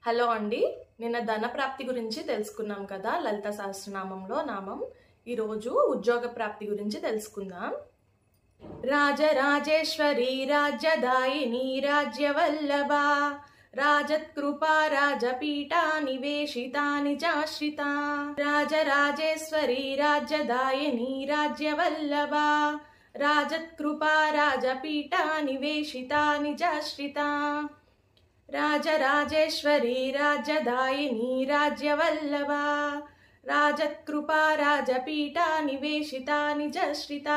Hello అండి, నిన్న ధన ప్రాప్తి గురించి తెలుసుకున్నాం కదా. లలిత సహస్రనామంలో నామం. ఈరోజు ఉద్యోగ ప్రాప్తి గురించి తెలుసుకుందాం. రాజరాజేశ్వరి రాజ్యదాయిని రాజ్యవల్లభ రాజత్కృపా రాజపీఠా నివేశితాని చాశ్రిత. రాజరాజేశ్వరి రాజ్యదాయిని రాజ్యవల్లభ రాజత్కృపా రాజపీఠా నివేశితాని చాశ్రిత. రాజరాజేశ్వరి రాజ్యదాయిని రాజ్యవల్లభ రాజత్కృపా రాజపీఠా నివేశితాని చాశ్రిత.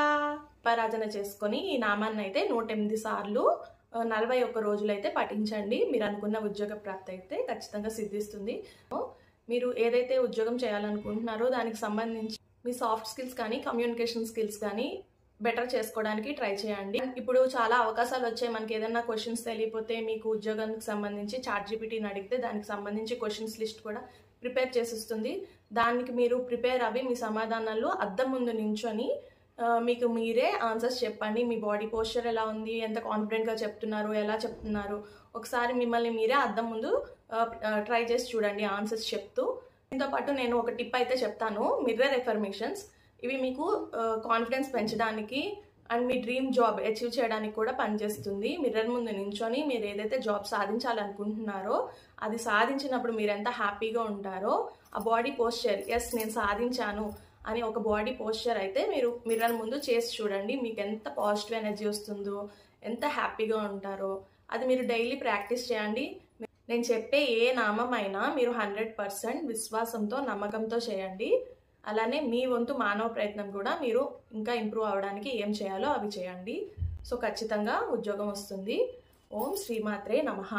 పరాజన చేసుకొని ఈ నామాన్ని అయితే 108 సార్లు 41 రోజులైతే పఠించండి. మీరు అనుకున్న ఉద్యోగ ప్రాప్తి అయితే ఖచ్చితంగా సిద్ధిస్తుంది. మీరు ఏదైతే ఉద్యోగం చేయాలనుకుంటున్నారో దానికి సంబంధించి మీ సాఫ్ట్ స్కిల్స్ కానీ కమ్యూనికేషన్ స్కిల్స్ కానీ బెటర్ చేసుకోవడానికి ట్రై చేయండి. ఇప్పుడు చాలా అవకాశాలు వచ్చాయి. మనకి ఏదైనా క్వశ్చన్స్ తెలియకపోతే మీకు ఉద్యోగానికి సంబంధించి ChatGPTని అడిగితే దానికి సంబంధించి క్వశ్చన్స్ లిస్ట్ కూడా ప్రిపేర్ చేసిస్తుంది. దానికి మీరు ప్రిపేర్ అవి మీ సమాధానాలు అద్దం ముందు నించొని మీకు మీరే ఆన్సర్స్ చెప్పండి. మీ బాడీ పోస్చర్ ఎలా ఉంది, ఎంత కాన్ఫిడెంట్గా చెప్తున్నారు, ఎలా చెప్తున్నారు, ఒకసారి మిమ్మల్ని మీరే అద్దం ముందు ట్రై చేసి చూడండి ఆన్సర్స్ చెప్తూ. దీంతో పాటు నేను ఒక టిప్ అయితే చెప్తాను, మిర్రర్ ఎఫర్మేషన్స్. ఇవి మీకు కాన్ఫిడెన్స్ పెంచడానికి and me dream job achieve చేయడానికి కూడా పనిచేస్తుంది. మిర్రర్ ముందు నించొని మీరు ఏదైతే జాబ్ సాధించాలనుకుంటున్నారో అది సాధించినప్పుడు మీరు ఎంత హ్యాపీగా ఉంటారో ఆ బాడీ పోస్చర్, ఎస్ నేను సాధించాను అని ఒక బాడీ పోస్చర్ అయితే మీరు మిర్రర్ ముందు చేసి చూడండి. మీకు ఎంత పాజిటివ్ ఎనర్జీ వస్తుందో, ఎంత హ్యాపీగా ఉంటారో అది మీరు డైలీ ప్రాక్టీస్ చేయండి. నేను చెప్పే ఏ నామం అయినా మీరు 100% విశ్వాసంతో నమ్మకంతో చేయండి. అలానే మీ వంతు మానవ ప్రయత్నం కూడా మీరు ఇంకా ఇంప్రూవ్ అవ్వడానికి ఏం చేయాలో అవి చేయండి. సో ఖచ్చితంగా ఉద్యోగం వస్తుంది. ఓం శ్రీమాత్రే నమః.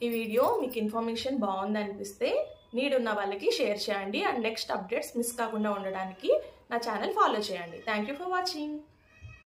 ఈ వీడియో మీకు ఇన్ఫర్మేషన్ బాగుంది అనిపిస్తే నీడ్ ఉన్న వాళ్ళకి షేర్ చేయండి. అండ్ నెక్స్ట్ అప్డేట్స్ మిస్ కాకుండా ఉండడానికి నా ఛానల్ ఫాలో చేయండి. Thank you for watching.